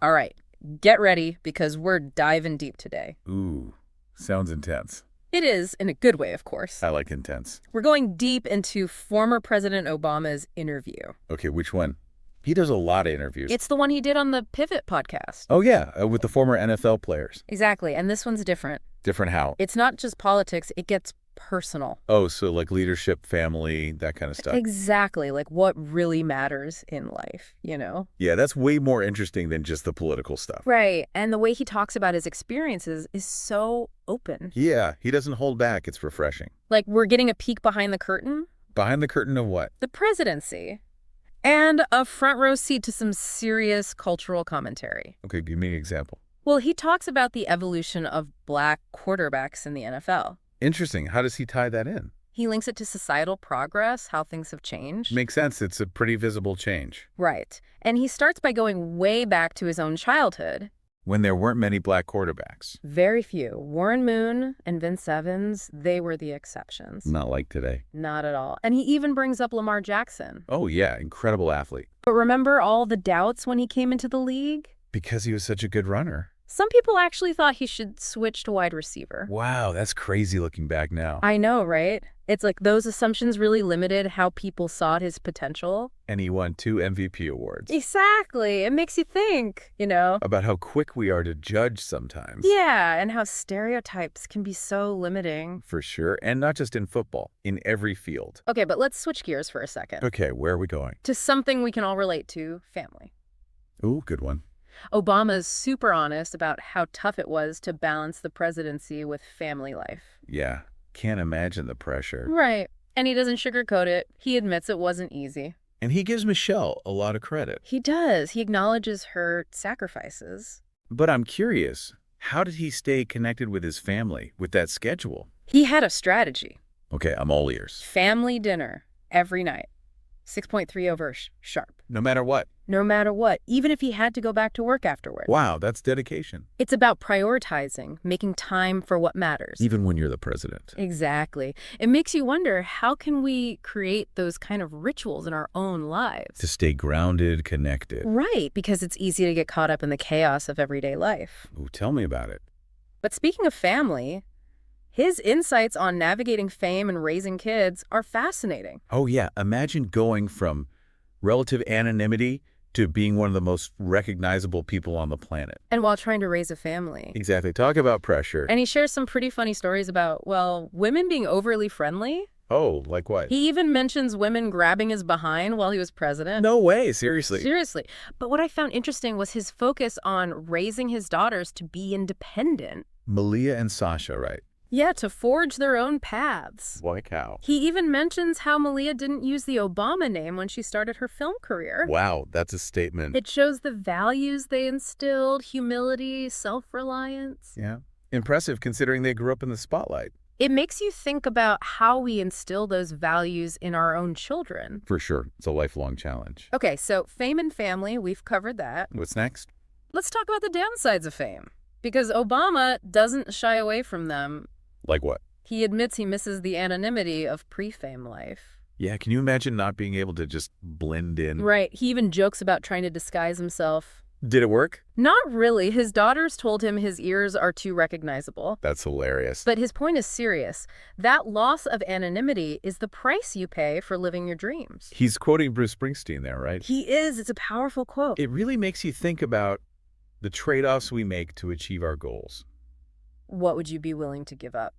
All right, get ready because we're diving deep today. Ooh, sounds intense. It is, in a good way, of course. I like intense. We're going deep into former President Obama's interview. Okay, which one? He does a lot of interviews. It's the one he did on the Pivot podcast. Oh, yeah, with the former NFL players. Exactly, and this one's different. Different how? It's not just politics, it gets personal. Oh, so like leadership, family, that kind of stuff. Exactly, like what really matters in life, you know? Yeah, that's way more interesting than just the political stuff. Right, and the way he talks about his experiences is so open. Yeah, he doesn't hold back. It's refreshing. Like we're getting a peek behind the curtain. Behind the curtain of what? The presidency. And a front row seat to some serious cultural commentary. Okay, give me an example. Well, he talks about the evolution of black quarterbacks in the NFL. Interesting. How does he tie that in? He links it to societal progress, how things have changed. Makes sense. It's a pretty visible change. Right. And he starts by going way back to his own childhood. When there weren't many black quarterbacks. Very few. Warren Moon and Vince Evans, they were the exceptions. Not like today. Not at all. And he even brings up Lamar Jackson. Oh, yeah, incredible athlete. But remember all the doubts when he came into the league? Because he was such a good runner. Some people actually thought he should switch to wide receiver. Wow, that's crazy looking back now. I know, right? It's like those assumptions really limited how people saw his potential. And he won 2 MVP awards. Exactly. It makes you think, you know? About how quick we are to judge sometimes. Yeah, and how stereotypes can be so limiting. For sure. And not just in football, in every field. Okay, but let's switch gears for a second. Okay, where are we going? To something we can all relate to, family. Ooh, good one. Obama's super honest about how tough it was to balance the presidency with family life. Yeah, can't imagine the pressure. Right. And he doesn't sugarcoat it. He admits it wasn't easy. And he gives Michelle a lot of credit. He does. He acknowledges her sacrifices. But I'm curious, how did he stay connected with his family with that schedule? He had a strategy. Okay, I'm all ears. Family dinner every night. 6.3 over sharp. No matter what. No matter what, even if he had to go back to work afterward. Wow, that's dedication. It's about prioritizing, making time for what matters. Even when you're the president. Exactly. It makes you wonder, how can we create those kind of rituals in our own lives? To stay grounded, connected. Right, because it's easy to get caught up in the chaos of everyday life. Ooh, tell me about it. But speaking of family, his insights on navigating fame and raising kids are fascinating. Oh, yeah. Imagine going from relative anonymity to being one of the most recognizable people on the planet. And while trying to raise a family. Exactly. Talk about pressure. And he shares some pretty funny stories about, well, women being overly friendly. Oh, like what? He even mentions women grabbing his behind while he was president. No way. Seriously. Seriously. But what I found interesting was his focus on raising his daughters to be independent. Malia and Sasha, right? Yeah, to forge their own paths. Like how? He even mentions how Malia didn't use the Obama name when she started her film career. Wow, that's a statement. It shows the values they instilled, humility, self-reliance. Yeah. Impressive considering they grew up in the spotlight. It makes you think about how we instill those values in our own children. For sure. It's a lifelong challenge. Okay, so fame and family, we've covered that. What's next? Let's talk about the downsides of fame. Because Obama doesn't shy away from them. Like what? He admits he misses the anonymity of pre-fame life. Yeah, can you imagine not being able to just blend in? Right. He even jokes about trying to disguise himself. Did it work? Not really. His daughters told him his ears are too recognizable. That's hilarious. But his point is serious. That loss of anonymity is the price you pay for living your dreams. He's quoting Bruce Springsteen there, right? He is. It's a powerful quote. It really makes you think about the trade-offs we make to achieve our goals. What would you be willing to give up?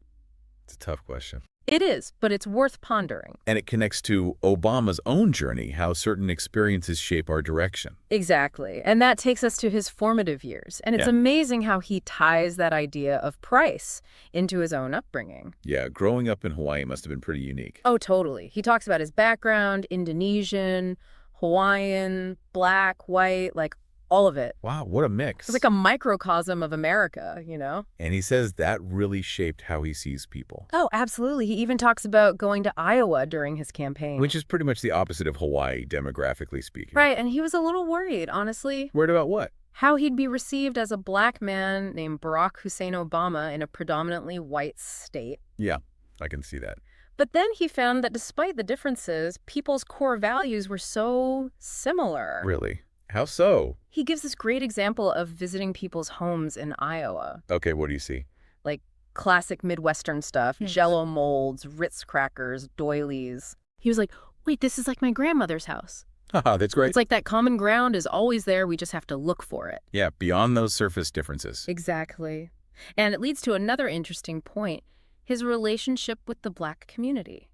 It's a tough question. It is, but it's worth pondering. And it connects to Obama's own journey, how certain experiences shape our direction. Exactly. And that takes us to his formative years. And it's amazing how he ties that idea of price into his own upbringing. Yeah, growing up in Hawaii must have been pretty unique. Oh, totally. He talks about his background, Indonesian, Hawaiian, black, white, like all of it. Wow, what a mix. It's like a microcosm of America, you know? And he says that really shaped how he sees people. Oh, absolutely. He even talks about going to Iowa during his campaign. Which is pretty much the opposite of Hawaii, demographically speaking. Right, and he was a little worried, honestly. Worried about what? How he'd be received as a black man named Barack Hussein Obama in a predominantly white state. Yeah, I can see that. But then he found that despite the differences, people's core values were so similar. Really? How so? He gives this great example of visiting people's homes in Iowa. Okay, what do you see? Like classic Midwestern stuff, Yes. Jell-O molds, Ritz crackers, doilies. He was like, wait, this is like my grandmother's house. Haha, that's great. It's like that common ground is always there. We just have to look for it. Yeah, beyond those surface differences. Exactly. And it leads to another interesting point, his relationship with the Black community.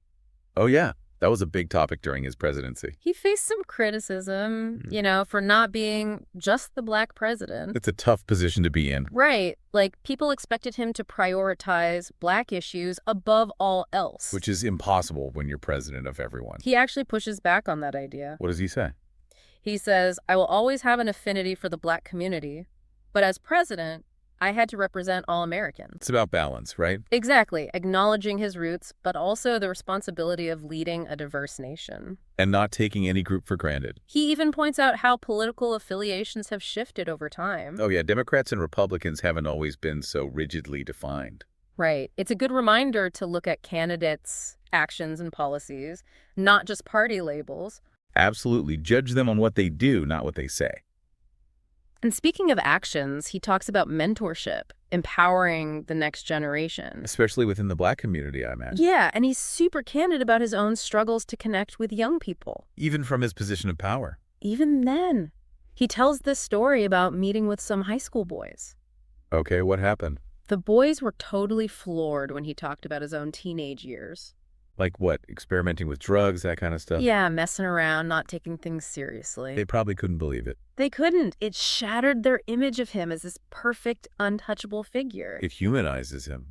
Oh, yeah. That was a big topic during his presidency. He faced some criticism, for not being just the Black president. It's a tough position to be in. Right. Like, people expected him to prioritize Black issues above all else. Which is impossible when you're president of everyone. He actually pushes back on that idea. What does he say? He says, I will always have an affinity for the Black community, but as president, I had to represent all Americans. It's about balance, right? Exactly. Acknowledging his roots, but also the responsibility of leading a diverse nation. And not taking any group for granted. He even points out how political affiliations have shifted over time. Oh, yeah. Democrats and Republicans haven't always been so rigidly defined. Right. It's a good reminder to look at candidates' actions and policies, not just party labels. Absolutely. Judge them on what they do, not what they say. And speaking of actions, he talks about mentorship, empowering the next generation. Especially within the Black community, I imagine. Yeah, and he's super candid about his own struggles to connect with young people. Even from his position of power. Even then, he tells this story about meeting with some high school boys. Okay, what happened? The boys were totally floored when he talked about his own teenage years. Like what? Experimenting with drugs, that kind of stuff? Yeah, messing around, not taking things seriously. They probably couldn't believe it. They couldn't. It shattered their image of him as this perfect, untouchable figure. It humanizes him,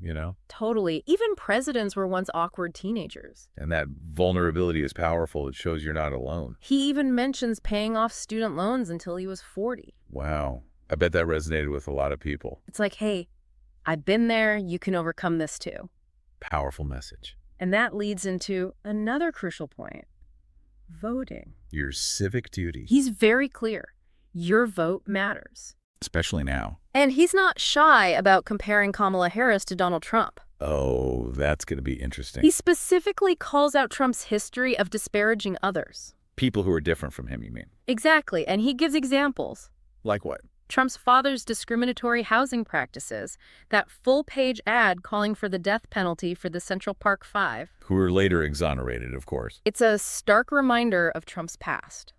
Totally. Even presidents were once awkward teenagers. And that vulnerability is powerful. It shows you're not alone. He even mentions paying off student loans until he was 40. Wow. I bet that resonated with a lot of people. It's like, hey, I've been there. You can overcome this too. Powerful message. And that leads into another crucial point. Voting. Your civic duty. He's very clear. Your vote matters. Especially now. And he's not shy about comparing Kamala Harris to Donald Trump. Oh, that's going to be interesting. He specifically calls out Trump's history of disparaging others. People who are different from him, you mean? Exactly. And he gives examples. Like what? Trump's father's discriminatory housing practices, that full-page ad calling for the death penalty for the Central Park Five. Who were later exonerated, of course. It's a stark reminder of Trump's past.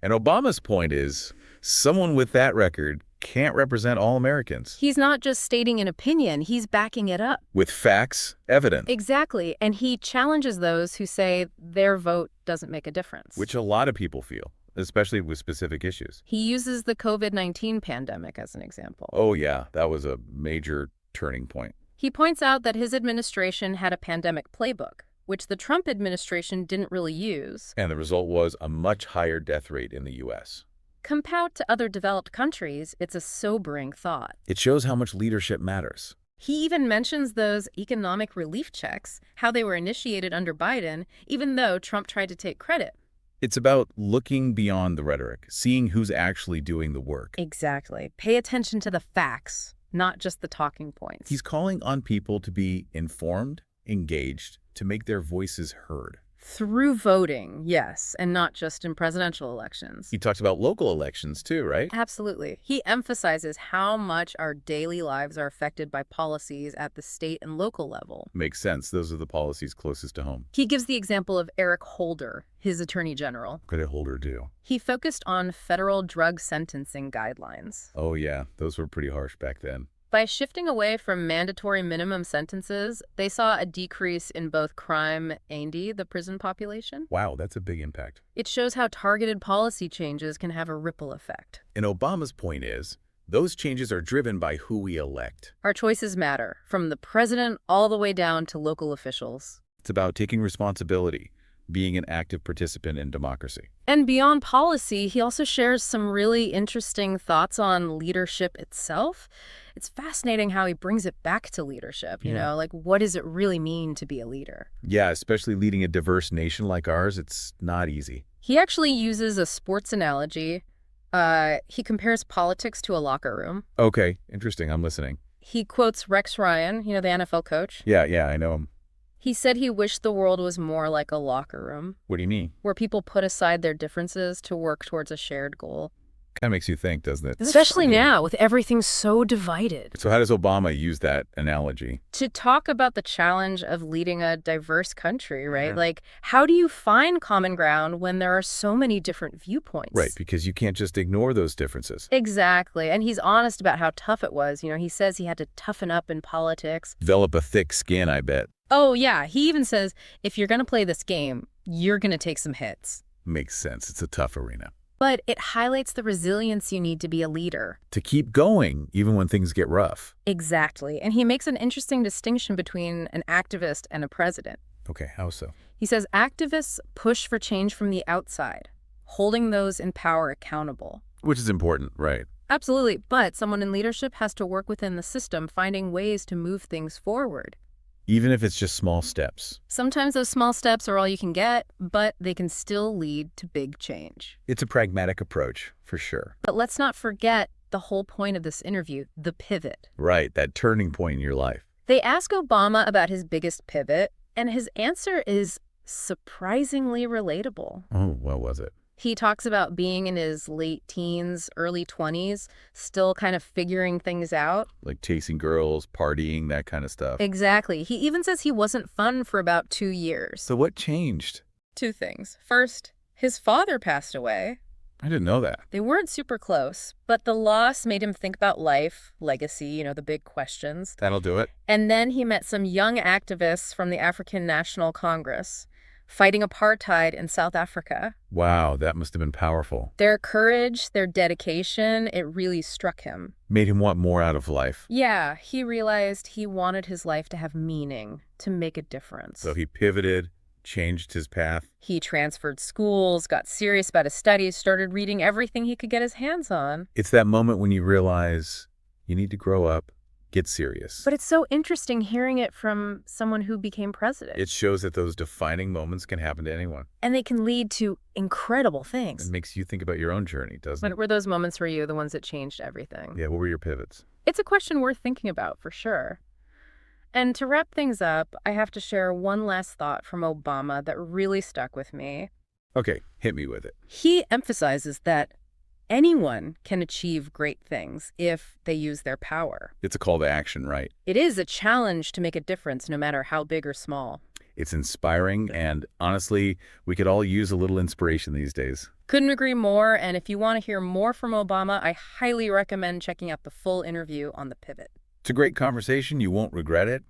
And Obama's point is, someone with that record can't represent all Americans. He's not just stating an opinion, he's backing it up. With facts, evidence. Exactly, and he challenges those who say their vote doesn't make a difference. Which a lot of people feel, especially with specific issues. He uses the COVID-19 pandemic as an example. Oh yeah, that was a major turning point. He points out that his administration had a pandemic playbook, which the Trump administration didn't really use. And the result was a much higher death rate in the U.S. Compared to other developed countries, it's a sobering thought. It shows how much leadership matters. He even mentions those economic relief checks, how they were initiated under Biden, even though Trump tried to take credit. It's about looking beyond the rhetoric, seeing who's actually doing the work. Exactly. Pay attention to the facts, not just the talking points. He's calling on people to be informed, engaged, to make their voices heard. Through voting, yes, and not just in presidential elections. He talks about local elections too, right? Absolutely. He emphasizes how much our daily lives are affected by policies at the state and local level. Makes sense. Those are the policies closest to home. He gives the example of Eric Holder, his attorney general. What did Holder do? He focused on federal drug sentencing guidelines. Oh yeah, those were pretty harsh back then. By shifting away from mandatory minimum sentences, they saw a decrease in both crime and the prison population. Wow, that's a big impact. It shows how targeted policy changes can have a ripple effect. And Obama's point is, those changes are driven by who we elect. Our choices matter, from the president all the way down to local officials. It's about taking responsibility, being an active participant in democracy. And beyond policy, he also shares some really interesting thoughts on leadership itself. It's fascinating how he brings it back to leadership, like what does it really mean to be a leader? Yeah, especially leading a diverse nation like ours, it's not easy. He actually uses a sports analogy. He compares politics to a locker room. Okay, interesting. I'm listening. He quotes Rex Ryan, the NFL coach. Yeah, I know him. He said he wished the world was more like a locker room. What do you mean? Where people put aside their differences to work towards a shared goal. Kind of makes you think, doesn't it? Especially now, with everything so divided. So how does Obama use that analogy? To talk about the challenge of leading a diverse country, right? Like, how do you find common ground when there are so many different viewpoints? Right, because you can't just ignore those differences. Exactly. And he's honest about how tough it was. He says he had to toughen up in politics. Develop a thick skin, I bet. Oh, yeah. He even says, if you're going to play this game, you're going to take some hits. Makes sense. It's a tough arena. But it highlights the resilience you need to be a leader. To keep going, even when things get rough. Exactly. And he makes an interesting distinction between an activist and a president. Okay, how so? He says activists push for change from the outside, holding those in power accountable. Which is important, right? Absolutely. But someone in leadership has to work within the system, finding ways to move things forward. Even if it's just small steps. Sometimes those small steps are all you can get, but they can still lead to big change. It's a pragmatic approach, for sure. But let's not forget the whole point of this interview, the pivot. Right, that turning point in your life. They ask Obama about his biggest pivot, and his answer is surprisingly relatable. Oh, what was it? He talks about being in his late teens, early 20s, still kind of figuring things out. Like chasing girls, partying, that kind of stuff. Exactly. He even says he wasn't fun for about 2 years. So what changed? 2 things. First, his father passed away. I didn't know that. They weren't super close, but the loss made him think about life, legacy, the big questions. That'll do it. And then he met some young activists from the African National Congress, fighting apartheid in South Africa. Wow, that must have been powerful. Their courage, their dedication, it really struck him. Made him want more out of life. Yeah, he realized he wanted his life to have meaning, to make a difference. So he pivoted, changed his path. He transferred schools, got serious about his studies, started reading everything he could get his hands on. It's that moment when you realize you need to grow up, get serious. But it's so interesting hearing it from someone who became president. It shows that those defining moments can happen to anyone. And they can lead to incredible things. It makes you think about your own journey, doesn't What it? were those moments for you, the ones that changed everything? Yeah, what were your pivots? It's a question worth thinking about, for sure. And to wrap things up, I have to share one last thought from Obama that really stuck with me. Okay, hit me with it. He emphasizes that anyone can achieve great things if they use their power. It's a call to action, right? It is a challenge to make a difference, no matter how big or small. It's inspiring, and honestly, we could all use a little inspiration these days. Couldn't agree more, and if you want to hear more from Obama, I highly recommend checking out the full interview on The Pivot. It's a great conversation. You won't regret it.